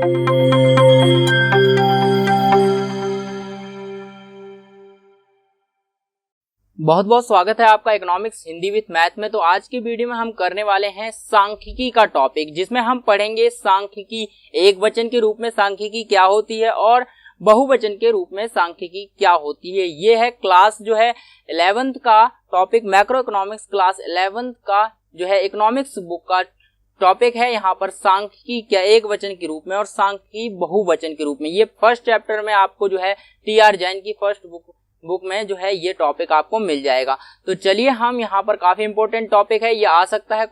बहुत बहुत स्वागत है आपका इकोनॉमिक्स हिंदी विद मैथ में। तो आज की वीडियो में हम करने वाले हैं सांख्यिकी का टॉपिक, जिसमें हम पढ़ेंगे सांख्यिकी एक वचन के रूप में सांख्यिकी क्या होती है और बहुवचन के रूप में सांख्यिकी क्या होती है। ये है क्लास जो है 11th का topic, macro economics class 11th का जो है इकोनॉमिक्स बुक का टॉपिक है। यहाँ पर सांख्यिकी क्या एक वचन के रूप में और सांख्यिकी बहुवचन के रूप में। ये फर्स्ट चैप्टर में आपको जो है TR जैन की फर्स्ट बुक में जो है ये टॉपिक आपको मिल जाएगा। तो चलिए हम यहाँ पर काफी इंपॉर्टेंट टॉपिक है, ये आ सकता है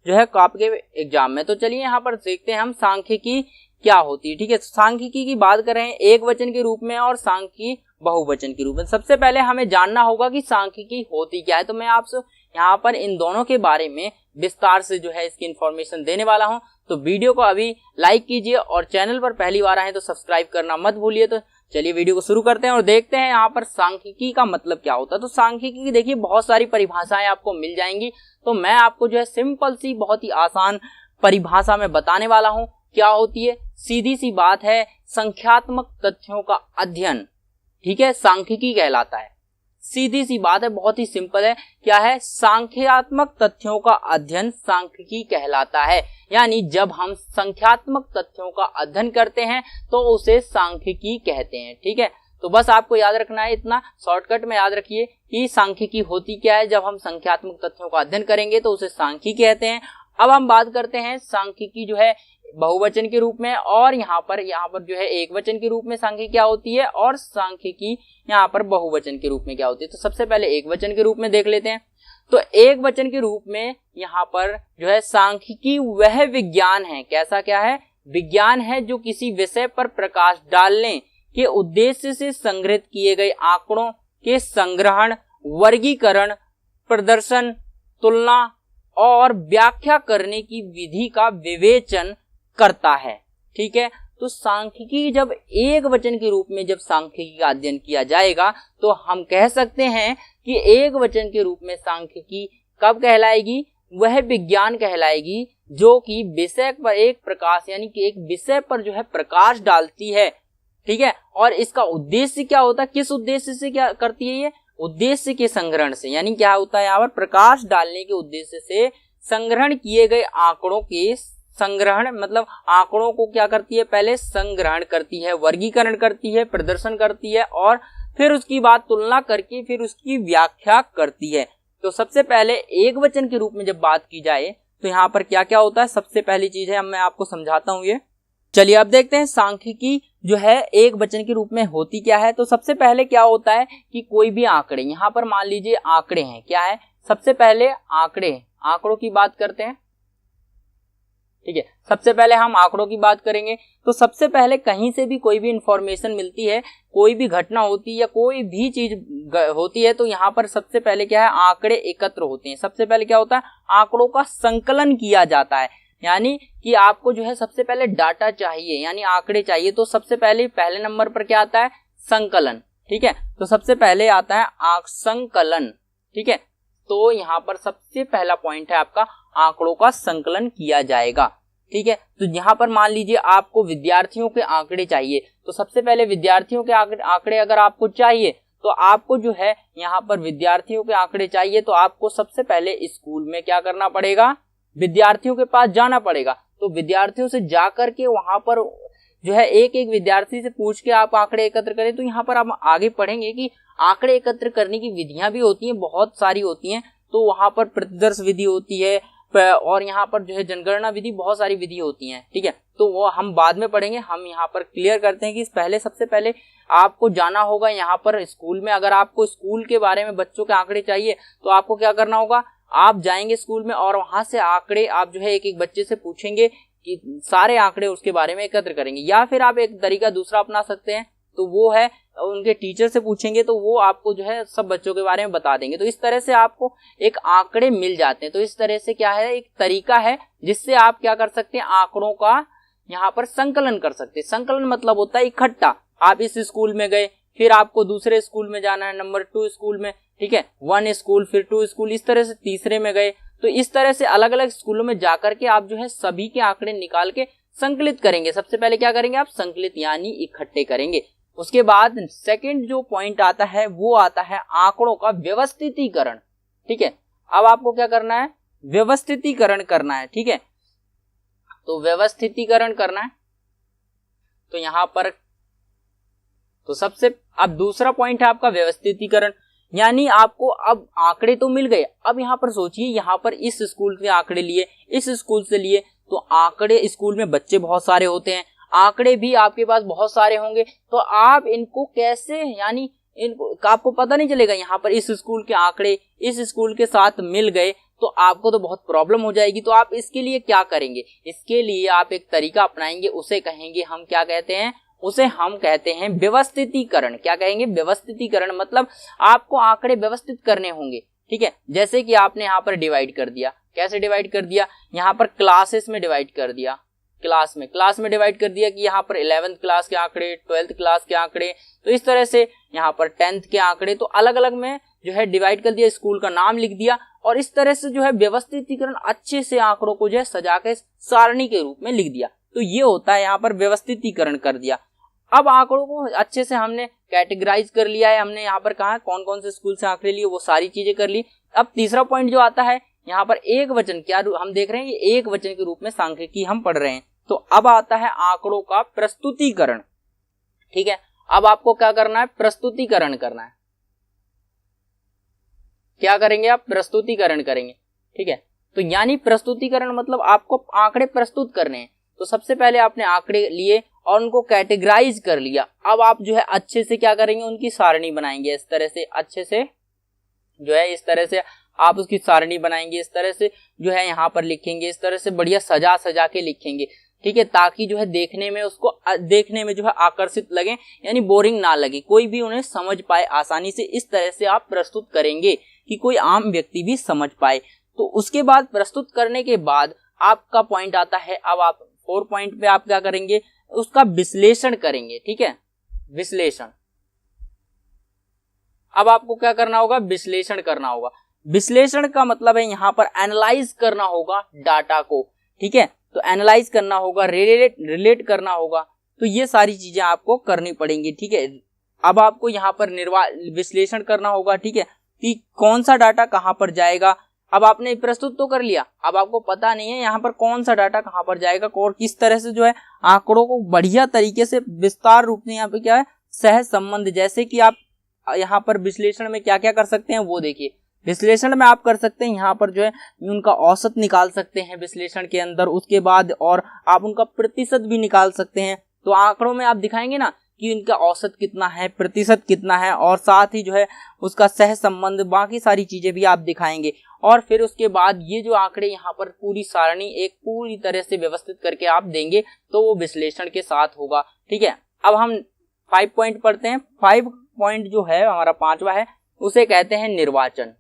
जो है आपके एग्जाम में। तो चलिए यहाँ पर देखते हैं हम सांख्यिकी क्या होती है। ठीक है, सांख्यिकी की बात करें एक वचन के रूप में और सांख्यिकी बहुवचन के रूप में। सबसे पहले हमें जानना होगा कि सांख्यिकी होती क्या है। तो मैं आपसे यहाँ पर इन दोनों के बारे में विस्तार से जो है इसकी इंफॉर्मेशन देने वाला हूँ। तो वीडियो को अभी लाइक कीजिए और चैनल पर पहली बार आए तो सब्सक्राइब करना मत भूलिए। तो चलिए वीडियो को शुरू करते हैं और देखते हैं यहाँ पर सांख्यिकी का मतलब क्या होता है। तो सांख्यिकी की देखिए बहुत सारी परिभाषाएं आपको मिल जाएंगी। तो मैं आपको जो है सिंपल सी बहुत ही आसान परिभाषा में बताने वाला हूँ क्या होती है। सीधी सी बात है, संख्यात्मक तथ्यों का अध्ययन, ठीक है, सांख्यिकी कहलाता है। सीधी सी बात है, बहुत ही सिंपल है। क्या है? संख्यात्मक तथ्यों का अध्ययन सांख्यिकी कहलाता है। यानी जब हम संख्यात्मक तथ्यों का अध्ययन करते हैं तो उसे सांख्यिकी कहते हैं। ठीक है, तो बस आपको याद रखना है, इतना शॉर्टकट में याद रखिए कि सांख्यिकी होती क्या है। जब हम संख्यात्मक तथ्यों का अध्ययन करेंगे तो उसे सांख्यिकी कहते हैं। अब हम बात करते हैं सांख्यिकी जो है बहुवचन के रूप में और यहाँ पर जो है एक वचन के रूप में सांख्यिकी क्या होती है और सांख्यिकी यहाँ पर बहुवचन के रूप में क्या होती है। तो सबसे पहले एक वचन के रूप में देख लेते हैं। तो एक वचन के रूप में यहाँ पर जो है सांख्यिकी वह विज्ञान है, कैसा क्या है? विज्ञान है जो किसी विषय पर प्रकाश डालने के उद्देश्य से संग्रहित किए गए आंकड़ों के संग्रहण, वर्गीकरण, प्रदर्शन, तुलना और व्याख्या करने की विधि का विवेचन करता है। ठीक है, तो सांख्यिकी जब एक वचन के रूप में जब सांख्यिकी का अध्ययन किया जाएगा तो हम कह सकते हैं कि एक वचन के रूप में सांख्यिकी कब कहलाएगी? वह विज्ञान कहलाएगी जो कि विषय पर एक प्रकाश यानी कि एक विषय पर जो है प्रकाश डालती है। ठीक है, और इसका उद्देश्य क्या होता है? किस उद्देश्य से क्या करती है ये? उद्देश्य के संग्रहण से। यानी क्या होता है यहाँ पर? प्रकाश डालने के उद्देश्य से संग्रहण किए गए आंकड़ों के संग्रहण, मतलब आंकड़ों को क्या करती है? पहले संग्रहण करती है, वर्गीकरण करती है, प्रदर्शन करती है और फिर उसकी बाद तुलना करके फिर उसकी व्याख्या करती है। तो सबसे पहले एक वचन के रूप में जब बात की जाए तो यहाँ पर क्या क्या होता है? सबसे पहली चीज है, मैं आपको समझाता हूँ ये। चलिए अब देखते हैं सांख्यिकी जो है एक वचन के रूप में होती क्या है। तो सबसे पहले क्या होता है कि कोई भी आंकड़े, यहाँ पर मान लीजिए आंकड़े हैं, क्या है? सबसे पहले आंकड़ों की बात करते हैं। ठीक है, सबसे पहले हम आंकड़ों की बात करेंगे। तो सबसे पहले कहीं से भी कोई भी इंफॉर्मेशन मिलती है, कोई भी घटना होती है या कोई भी चीज होती है तो यहाँ पर सबसे पहले क्या है? आंकड़े एकत्र होते हैं। सबसे पहले क्या होता है? आंकड़ों का संकलन किया जाता है। यानी कि आपको जो है सबसे पहले डाटा चाहिए, यानी आंकड़े चाहिए। तो सबसे पहले नंबर पर क्या आता है? संकलन। ठीक है, तो सबसे पहले आता है संकलन। ठीक है, तो यहाँ पर सबसे पहला पॉइंट है आपका, आंकड़ों का संकलन किया जाएगा। ठीक है, तो यहाँ पर मान लीजिए आपको विद्यार्थियों के आंकड़े चाहिए। तो सबसे पहले विद्यार्थियों के आंकड़े अगर आपको चाहिए तो आपको जो है यहाँ पर विद्यार्थियों के आंकड़े चाहिए तो आपको सबसे पहले स्कूल में क्या करना पड़ेगा? विद्यार्थियों के पास जाना पड़ेगा। तो विद्यार्थियों से जाकर के वहां पर जो है एक एक विद्यार्थी से पूछ के आप आंकड़े एकत्र करें। तो यहाँ पर हम आगे पढ़ेंगे कि आंकड़े एकत्र करने की विधियां भी होती हैं, बहुत सारी होती हैं। तो वहां पर प्रतिदर्श विधि होती है और यहाँ पर जो है जनगणना विधि, बहुत सारी विधि होती हैं। ठीक है, तो वो हम बाद में पढ़ेंगे। हम यहाँ पर क्लियर करते हैं कि सबसे पहले आपको जाना होगा यहाँ पर स्कूल में। अगर आपको स्कूल के बारे में बच्चों के आंकड़े चाहिए तो आपको क्या करना होगा? आप जाएंगे स्कूल में और वहां से आंकड़े आप जो है एक एक बच्चे से पूछेंगे कि सारे आंकड़े उसके बारे में एकत्र करेंगे। या फिर आप एक तरीका दूसरा अपना सकते हैं, तो वो है उनके टीचर से पूछेंगे तो वो आपको जो है सब बच्चों के बारे में बता देंगे। तो इस तरह से आपको एक आंकड़े मिल जाते हैं। तो इस तरह से क्या है? एक तरीका है जिससे आप क्या कर सकते हैं? आंकड़ों का यहाँ पर संकलन कर सकते हैं। संकलन मतलब होता है इकट्ठा। आप इस स्कूल में गए, फिर आपको दूसरे स्कूल में जाना है, नंबर 2 स्कूल में, ठीक है, 1 स्कूल, फिर 2 स्कूल, इस तरह से तीसरे में गए। तो इस तरह से अलग अलग स्कूलों में जाकर के आप जो है सभी के आंकड़े निकाल के संकलित करेंगे। सबसे पहले क्या करेंगे आप, संकलित यानी इकट्ठे करेंगे। उसके बाद सेकंड जो पॉइंट आता है वो आता है आंकड़ों का व्यवस्थितीकरण। ठीक है, अब आपको क्या करना है, व्यवस्थितीकरण करना है। ठीक है, तो व्यवस्थितीकरण करना है तो यहां पर तो सबसे अब दूसरा पॉइंट है आपका व्यवस्थितीकरण, यानी आपको अब आंकड़े तो मिल गए। अब यहां पर सोचिए, यहां पर इस स्कूल से आंकड़े लिए, इस स्कूल से लिए, तो आंकड़े, स्कूल में बच्चे बहुत सारे होते हैं, आंकड़े भी आपके पास बहुत सारे होंगे, तो आप इनको कैसे, यानी इनको आपको पता नहीं चलेगा। यहाँ पर इस स्कूल के आंकड़े इस स्कूल के साथ मिल गए तो आपको तो बहुत प्रॉब्लम हो जाएगी। तो आप इसके लिए क्या करेंगे, इसके लिए आप एक तरीका अपनाएंगे, उसे कहेंगे हम, क्या कहते हैं, उसे हम कहते हैं व्यवस्थितीकरण। क्या कहेंगे, व्यवस्थितीकरण। मतलब आपको आंकड़े व्यवस्थित करने होंगे। ठीक है, जैसे कि आपने यहाँ पर डिवाइड कर दिया, कैसे डिवाइड कर दिया, यहाँ पर क्लासेस में डिवाइड कर दिया, क्लास में डिवाइड कर दिया कि यहाँ पर 11th क्लास के आंकड़े, 12th क्लास के आंकड़े, तो इस तरह से यहाँ पर 10th के आंकड़े, तो अलग अलग में जो है डिवाइड कर दिया, स्कूल का नाम लिख दिया, और इस तरह से जो है व्यवस्थितीकरण, अच्छे से आंकड़ों को जो है सजा के सारणी के रूप में लिख दिया। तो ये होता है यहाँ पर व्यवस्थितीकरण कर दिया। अब आंकड़ों को अच्छे से हमने कैटेगराइज कर लिया है, हमने यहाँ पर कहा कौन कौन से स्कूल से आंकड़े लिए, वो सारी चीजें कर ली। अब तीसरा पॉइंट जो आता है यहाँ पर एक वचन, क्या हम देख रहे हैं, ये एक वचन के रूप में सांख्यिकी हम पढ़ रहे हैं। तो अब आता है आंकड़ों का प्रस्तुतिकरण। ठीक है, अब आपको क्या करना है, प्रस्तुतिकरण करना है। क्या करेंगे आप, प्रस्तुतिकरण करेंगे। ठीक है, तो यानी प्रस्तुतिकरण मतलब आपको आंकड़े प्रस्तुत करने हैं। तो सबसे पहले आपने आंकड़े लिए और उनको कैटेगराइज कर लिया। अब आप जो है अच्छे से क्या करेंगे, उनकी सारणी बनाएंगे, इस तरह से अच्छे से जो है, इस तरह से आप उसकी सारणी बनाएंगे, इस तरह से जो है यहाँ पर लिखेंगे, इस तरह से बढ़िया सजा सजा के लिखेंगे। ठीक है, ताकि जो है देखने में, उसको देखने में जो है आकर्षित लगे, यानी बोरिंग ना लगे, कोई भी उन्हें समझ पाए आसानी से। इस तरह से आप प्रस्तुत करेंगे कि कोई आम व्यक्ति भी समझ पाए। तो उसके बाद प्रस्तुत करने के बाद आपका पॉइंट आता है, अब आप 4 पॉइंट पे आप क्या करेंगे, उसका विश्लेषण करेंगे। ठीक है, विश्लेषण। अब आपको क्या करना होगा, विश्लेषण करना होगा। विश्लेषण का मतलब है यहाँ पर एनालाइज करना होगा डाटा को। ठीक है, तो एनालाइज करना होगा, रिलेट करना होगा, तो ये सारी चीजें आपको करनी पड़ेंगी। ठीक है, अब आपको यहाँ पर विश्लेषण करना होगा। ठीक है, कि कौन सा डाटा कहाँ पर जाएगा। अब आपने प्रस्तुत तो कर लिया, अब आपको पता नहीं है यहाँ पर कौन सा डाटा कहाँ पर जाएगा और किस तरह से जो है आंकड़ों को बढ़िया तरीके से विस्तार रूप में यहाँ पे क्या है, सह संबंध, जैसे कि आप यहाँ पर विश्लेषण में क्या क्या कर सकते हैं वो देखिए। विश्लेषण में आप कर सकते हैं यहाँ पर जो है उनका औसत निकाल सकते हैं विश्लेषण के अंदर, उसके बाद और आप उनका प्रतिशत भी निकाल सकते हैं। तो आंकड़ों में आप दिखाएंगे ना कि उनका औसत कितना है, प्रतिशत कितना है, और साथ ही जो है उसका सह संबंध, बाकी सारी चीजें भी आप दिखाएंगे। और फिर उसके बाद ये जो आंकड़े यहाँ पर पूरी सारणी एक पूरी तरह से व्यवस्थित करके आप देंगे तो वो विश्लेषण के साथ होगा। ठीक है, अब हम 5 पॉइंट पढ़ते हैं। 5 पॉइंट जो है हमारा 5वां है, उसे कहते हैं निर्वाचन।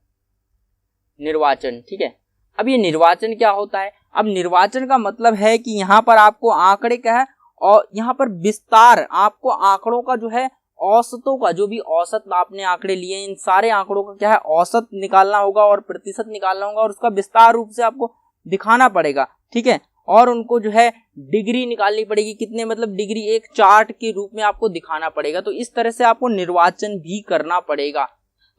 निर्वाचन, ठीक है, अब ये निर्वाचन क्या होता है, अब निर्वाचन का मतलब है कि यहाँ पर आपको आंकड़े क्या है, और यहाँ पर विस्तार, आपको आंकड़ों का जो है औसतों का, जो भी औसत आपने आंकड़े लिए, इन सारे आंकड़ों का क्या है, औसत निकालना होगा और प्रतिशत निकालना होगा, और उसका विस्तार रूप से आपको दिखाना पड़ेगा। ठीक है, और उनको जो है डिग्री निकालनी पड़ेगी, कितने मतलब डिग्री, एक चार्ट के रूप में आपको दिखाना पड़ेगा। तो इस तरह से आपको निर्वाचन भी करना पड़ेगा।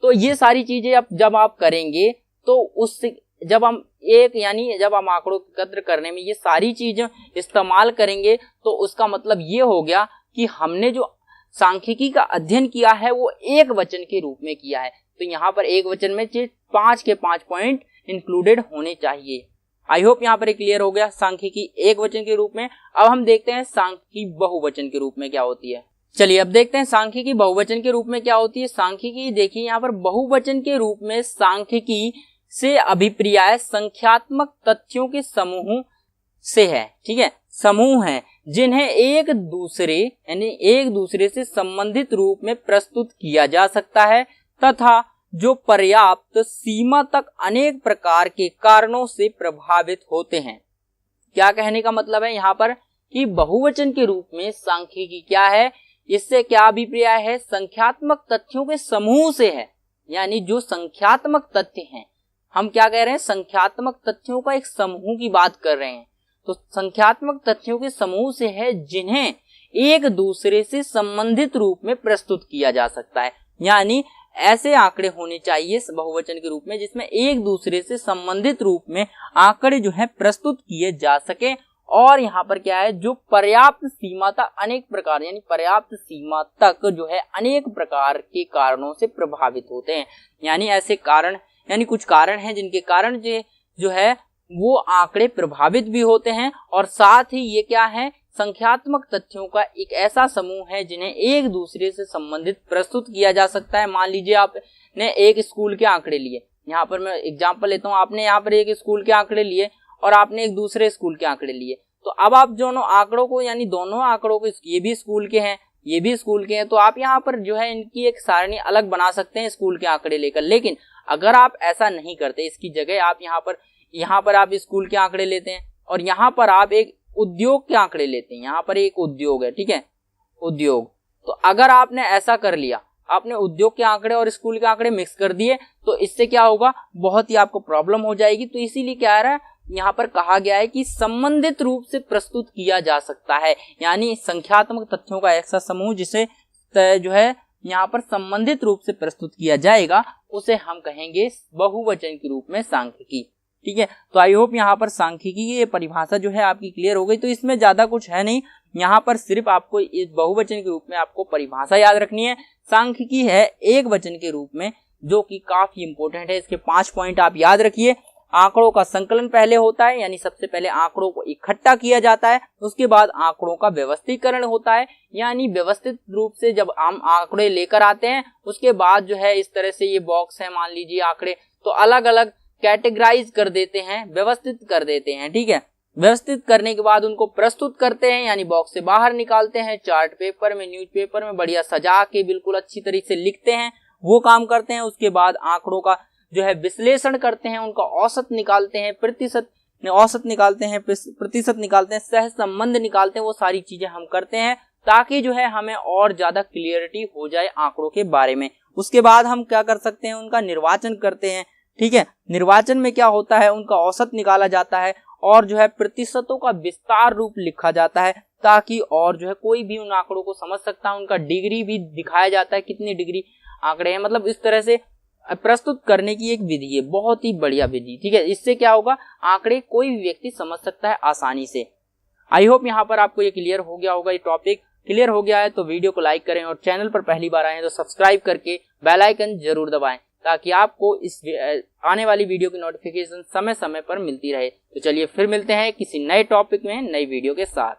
तो ये सारी चीजें जब आप करेंगे तो उससे जब हम जब हम आंकड़ों एकत्र करने में ये सारी चीजें इस्तेमाल करेंगे तो उसका मतलब ये हो गया कि हमने जो सांख्यिकी का अध्ययन किया है वो एक वचन के रूप में किया है। तो यहाँ पर एक वचन में 5 के 5 पॉइंट इंक्लूडेड होने चाहिए। आई होप यहाँ पर क्लियर हो गया सांख्यिकी एक वचन के रूप में। अब हम देखते हैं सांख्यिकी बहुवचन के रूप में क्या होती है। चलिए अब देखते हैं सांख्यिकी बहुवचन के रूप में क्या होती है। सांख्यिकी देखिए यहाँ पर बहुवचन के रूप में सांख्यिकी से अभिप्राय संख्यात्मक तथ्यों के समूह से है। ठीक है, समूह है जिन्हें एक दूसरे से संबंधित रूप में प्रस्तुत किया जा सकता है तथा जो पर्याप्त सीमा तक अनेक प्रकार के कारणों से प्रभावित होते हैं। क्या कहने का मतलब है यहाँ पर कि बहुवचन के रूप में सांख्यिकी क्या है, इससे क्या अभिप्राय है, संख्यात्मक तथ्यों के समूह से है। यानी जो संख्यात्मक तथ्य हैं, हम क्या कह रहे हैं, संख्यात्मक तथ्यों का एक समूह की बात कर रहे हैं। तो संख्यात्मक तथ्यों के समूह से है जिन्हें एक दूसरे से संबंधित रूप में प्रस्तुत किया जा सकता है। यानी ऐसे आंकड़े होने चाहिए बहुवचन के रूप में जिसमें एक दूसरे से संबंधित रूप में आंकड़े जो है प्रस्तुत किए जा सके। और यहाँ पर क्या है, जो पर्याप्त सीमा तक अनेक प्रकार यानी पर्याप्त सीमा तक जो है अनेक प्रकार के कारणों से प्रभावित होते हैं। यानी ऐसे कारण यानी कुछ कारण हैं जिनके कारण जो है वो आंकड़े प्रभावित भी होते हैं, और साथ ही ये क्या है, संख्यात्मक तथ्यों का एक ऐसा समूह है जिन्हें एक दूसरे से संबंधित प्रस्तुत किया जा सकता है। मान लीजिए आपने एक स्कूल के आंकड़े लिए, यहाँ पर मैं एग्जांपल लेता हूँ, आपने यहाँ पर एक स्कूल के आंकड़े लिए और आपने एक दूसरे स्कूल के आंकड़े लिए, तो अब आप दोनों आंकड़ों को यानी दोनों आंकड़ों को, ये भी स्कूल के हैं ये भी स्कूल के हैं, तो आप यहाँ पर जो है इनकी एक सारणी अलग बना सकते हैं स्कूल के आंकड़े लेकर। लेकिन अगर आप ऐसा नहीं करते, इसकी जगह आप यहाँ पर आप स्कूल के आंकड़े लेते हैं और यहाँ पर आप एक उद्योग के आंकड़े लेते हैं, यहाँ पर एक उद्योग है, ठीक है, उद्योग। तो अगर आपने ऐसा कर लिया, आपने उद्योग के आंकड़े और स्कूल के आंकड़े मिक्स कर दिए, तो इससे क्या होगा, बहुत ही आपको प्रॉब्लम हो जाएगी। तो इसीलिए क्या आ रहा है, यहाँ पर कहा गया है कि संबंधित रूप से प्रस्तुत किया जा सकता है, यानी संख्यात्मक तथ्यों का ऐसा समूह जिसे जो है यहाँ पर संबंधित रूप से प्रस्तुत किया जाएगा, उसे हम कहेंगे बहुवचन के रूप में सांख्यिकी। ठीक है, तो आई होप यहाँ पर सांख्यिकी की ये परिभाषा जो है आपकी क्लियर हो गई। तो इसमें ज्यादा कुछ है नहीं, यहाँ पर सिर्फ आपको इस बहुवचन के रूप में आपको परिभाषा याद रखनी है। सांख्यिकी है एक वचन के रूप में, जो कि काफी इंपॉर्टेंट है। इसके 5 पॉइंट आप याद रखिए। आंकड़ों का संकलन पहले होता है, यानी सबसे पहले आंकड़ों को इकट्ठा किया जाता है, उसके बाद आंकड़ों का व्यवस्थीकरण होता है, यानी व्यवस्थित रूप से जब हम आंकड़े लेकर आते हैं उसके बाद जो है इस तरह से ये बॉक्स है, मान लीजिए आंकड़े, तो अलग अलग कैटेगराइज कर देते हैं, व्यवस्थित कर देते हैं। ठीक है, व्यवस्थित करने के बाद उनको प्रस्तुत करते हैं, यानी बॉक्स से बाहर निकालते हैं, चार्ट पेपर में, न्यूज़पेपर में बढ़िया सजा के बिल्कुल अच्छी तरीके से लिखते हैं, वो काम करते हैं। उसके बाद आंकड़ों का जो है विश्लेषण करते हैं, उनका औसत निकालते हैं, औसत निकालते हैं, प्रतिशत निकालते हैं, सह संबंध निकालते हैं, वो सारी चीजें हम करते हैं ताकि जो है हमें और ज्यादा क्लियरिटी हो जाए आंकड़ों के बारे में। उसके बाद हम क्या कर सकते हैं, उनका निर्वाचन करते हैं। ठीक है, निर्वाचन में क्या होता है, उनका औसत निकाला जाता है और जो है प्रतिशतों का विस्तार रूप लिखा जाता है, ताकि और जो है कोई भी उन आंकड़ों को समझ सकता है। उनका डिग्री भी दिखाया जाता है, कितनी डिग्री आंकड़े हैं, मतलब इस तरह से प्रस्तुत करने की एक विधि है, बहुत ही बढ़िया विधि। ठीक है, इससे क्या होगा, आंकड़े कोई भी व्यक्ति समझ सकता है आसानी से। आई होप यहाँ पर आपको ये क्लियर हो गया होगा। ये टॉपिक क्लियर हो गया है तो वीडियो को लाइक करें और चैनल पर पहली बार आए हैं तो सब्सक्राइब करके बेल आइकन जरूर दबाएं, ताकि आपको इस आने वाली वीडियो की नोटिफिकेशन समय समय पर मिलती रहे। तो चलिए फिर मिलते हैं किसी नए टॉपिक में नई वीडियो के साथ।